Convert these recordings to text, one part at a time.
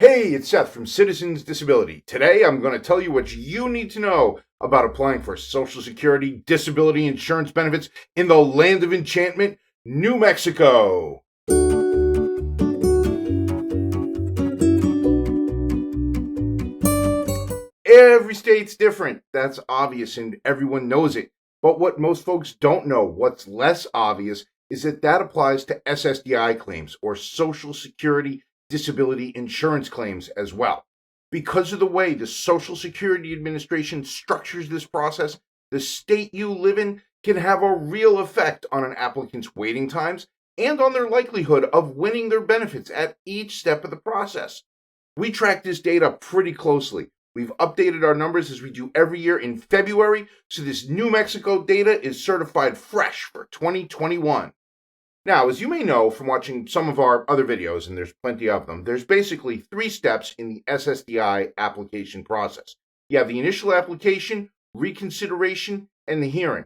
Hey, it's Seth from Citizens Disability. Today I'm going to tell you what you need to know about applying for Social Security disability insurance benefits in the land of enchantment, New Mexico. Every state's different. That's obvious and everyone knows it. But what most folks don't know, what's less obvious, is that applies to SSDI claims or Social Security disability insurance claims as well. Because of the way the Social Security Administration structures this process, the state you live in can have a real effect on an applicant's waiting times and on their likelihood of winning their benefits at each step of the process. We track this data pretty closely. We've updated our numbers as we do every year in February, so this New Mexico data is certified fresh for 2021. Now, as you may know from watching some of our other videos, and there's plenty of them, there's basically 3 steps in the SSDI application process. You have the initial application, reconsideration, and the hearing.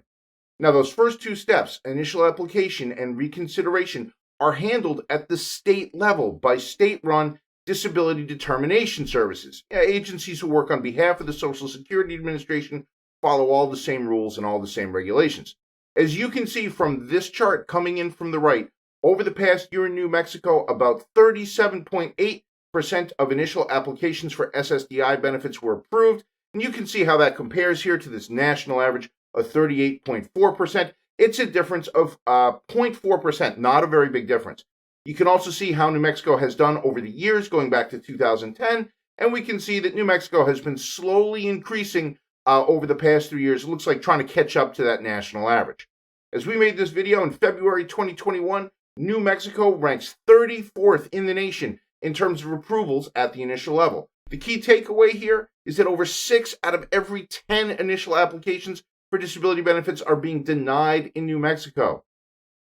Now, those first 2 steps, initial application and reconsideration, are handled at the state level by state-run disability determination services. Agencies who work on behalf of the Social Security Administration follow all the same rules and all the same regulations. As you can see from this chart coming in from the right, over the past year in New Mexico, about 37.8% of initial applications for SSDI benefits were approved, and you can see how that compares here to this national average of 38.4%. It's a difference of 0.4%, not a very big difference. You can also see how New Mexico has done over the years, going back to 2010, and we can see that New Mexico has been slowly increasing over the past 3 years. It looks like trying to catch up to that national average. As we made this video in February 2021, New Mexico ranks 34th in the nation in terms of approvals at the initial level. The key takeaway here is that over 6 out of every 10 initial applications for disability benefits are being denied in New Mexico.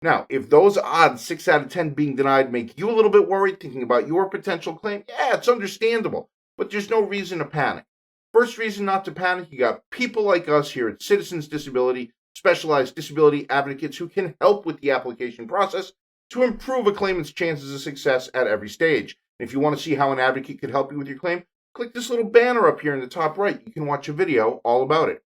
Now, if those odds, 6 out of 10 being denied, make you a little bit worried thinking about your potential claim, it's understandable, but there's no reason to panic. First reason not to panic, you got people like us here at Citizens Disability, specialized disability advocates who can help with the application process to improve a claimant's chances of success at every stage. And if you want to see how an advocate could help you with your claim, click this little banner up here in the top right. You can watch a video all about it.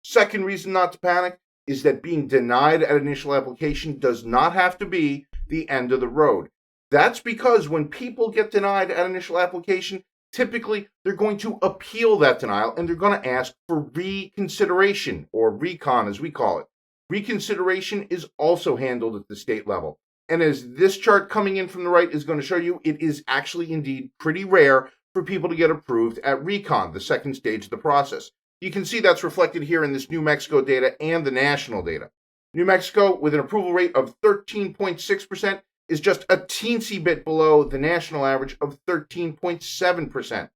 Second reason not to panic is that being denied at initial application does not have to be the end of the road. That's because when people get denied at initial application, typically they're going to appeal that denial and they're going to ask for reconsideration, or recon as we call it. Reconsideration is also handled at the state level. And as this chart coming in from the right is going to show you, it is actually indeed pretty rare for people to get approved at recon, the second stage of the process. You can see that's reflected here in this New Mexico data and the national data. New Mexico, with an approval rate of 13.6%, is just a teensy bit below the national average of 13.7%.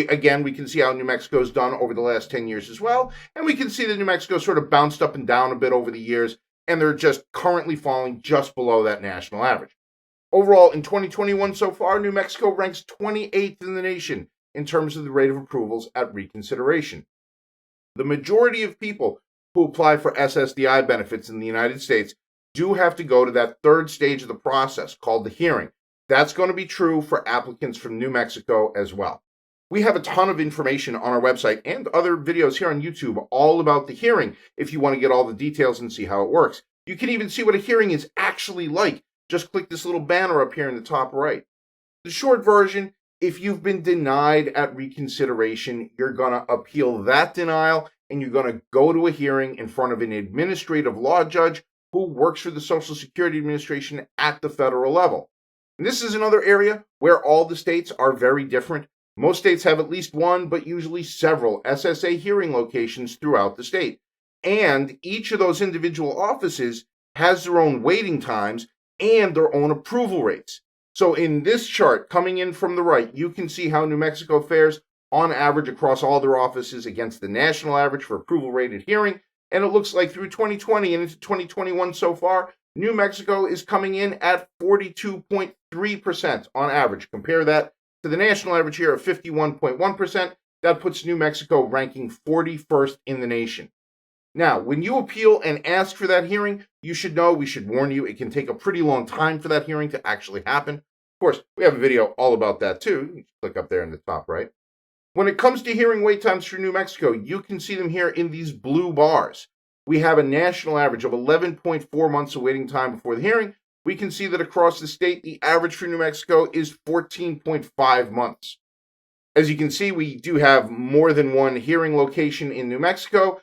Again, we can see how New Mexico's done over the last 10 years as well, and we can see that New Mexico sort of bounced up and down a bit over the years, and they're just currently falling just below that national average. Overall, in 2021 so far, New Mexico ranks 28th in the nation in terms of the rate of approvals at reconsideration. The majority of people who apply for SSDI benefits in the United States do have to go to that third stage of the process called the hearing. That's going to be true for applicants from New Mexico as well. We have a ton of information on our website and other videos here on YouTube all about the hearing if you want to get all the details and see how it works. You can even see what a hearing is actually like. Just click this little banner up here in the top right. The short version, if you've been denied at reconsideration, you're going to appeal that denial and you're going to go to a hearing in front of an administrative law judge who works for the Social Security Administration at the federal level. And this is another area where all the states are very different. Most states have at least one, but usually several SSA hearing locations throughout the state. And each of those individual offices has their own waiting times and their own approval rates. So in this chart coming in from the right, you can see how New Mexico fares on average across all their offices against the national average for approval rated hearing. And it looks like through 2020 and into 2021 so far, New Mexico is coming in at 42.3% on average. Compare that to the national average here of 51.1%. That puts New Mexico ranking 41st in the nation. Now, when you appeal and ask for that hearing, you should know, we should warn you, it can take a pretty long time for that hearing to actually happen. Of course, we have a video all about that too. You can click up there in the top right. When it comes to hearing wait times for New Mexico, you can see them here in these blue bars. We have a national average of 11.4 months of waiting time before the hearing. We can see that across the state, the average for New Mexico is 14.5 months. As you can see, we do have more than one hearing location in New Mexico.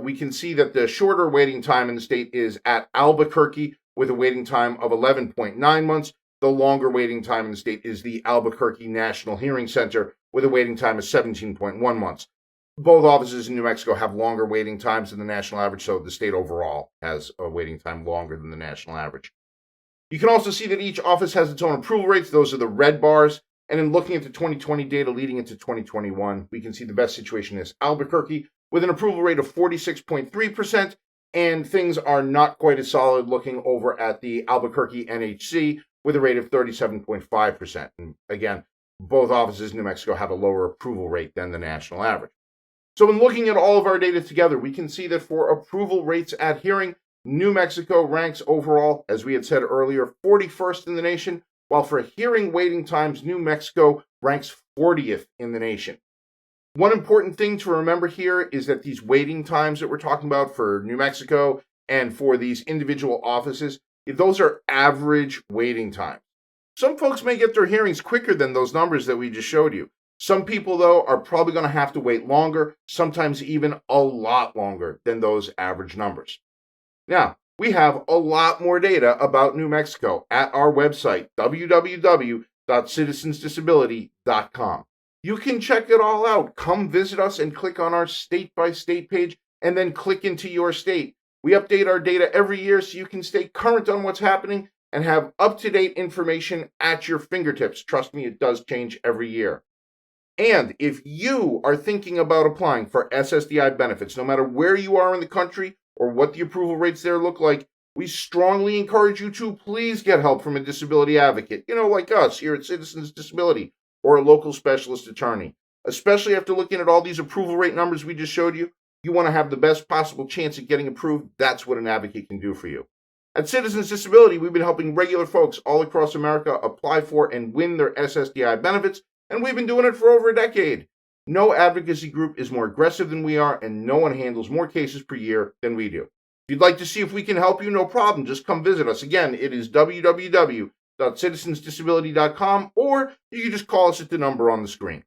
We can see that the shorter waiting time in the state is at Albuquerque with a waiting time of 11.9 months. The longer waiting time in the state is the Albuquerque National Hearing Center with a waiting time of 17.1 months. Both offices in New Mexico have longer waiting times than the national average, so the state overall has a waiting time longer than the national average. You can also see that each office has its own approval rates. Those are the red bars. And in looking at the 2020 data leading into 2021, we can see the best situation is Albuquerque with an approval rate of 46.3%, and things are not quite as solid looking over at the Albuquerque NHC with a rate of 37.5%. And again, both offices in New Mexico have a lower approval rate than the national average. So when looking at all of our data together, we can see that for approval rates at hearing, New Mexico ranks overall, as we had said earlier, 41st in the nation, while for hearing waiting times, New Mexico ranks 40th in the nation. One important thing to remember here is that these waiting times that we're talking about for New Mexico and for these individual offices, those are average waiting times. Some folks may get their hearings quicker than those numbers that we just showed you. Some people, though, are probably going to have to wait longer, sometimes even a lot longer than those average numbers. Now, we have a lot more data about New Mexico at our website, www.citizensdisability.com. You can check it all out. Come visit us and click on our state-by-state page, and then click into your state. We update our data every year so you can stay current on what's happening and have up-to-date information at your fingertips. Trust me, it does change every year. And if you are thinking about applying for SSDI benefits, no matter where you are in the country or what the approval rates there look like, we strongly encourage you to please get help from a disability advocate, like us here at Citizens Disability, or a local specialist attorney. Especially after looking at all these approval rate numbers we just showed you, you want to have the best possible chance at getting approved. That's what an advocate can do for you. At Citizens Disability, we've been helping regular folks all across America apply for and win their SSDI benefits, and we've been doing it for over a decade. No advocacy group is more aggressive than we are, and no one handles more cases per year than we do. If you'd like to see if we can help you, no problem. Just come visit us. Again, it is www.citizensdisability.com, or you can just call us at the number on the screen.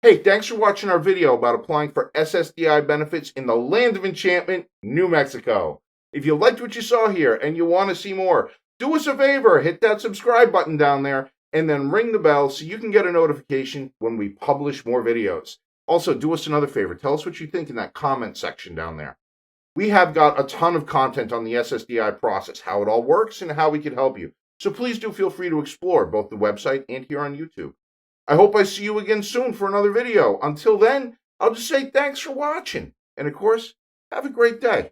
Hey, thanks for watching our video about applying for SSDI benefits in the land of enchantment, New Mexico. If you liked what you saw here and you want to see more, do us a favor, hit that subscribe button down there, and then ring the bell so you can get a notification when we publish more videos. Also, do us another favor. Tell us what you think in that comment section down there. We have got a ton of content on the SSDI process, how it all works, and how we can help you. So please do feel free to explore both the website and here on YouTube. I hope I see you again soon for another video. Until then, I'll just say thanks for watching. And of course, have a great day.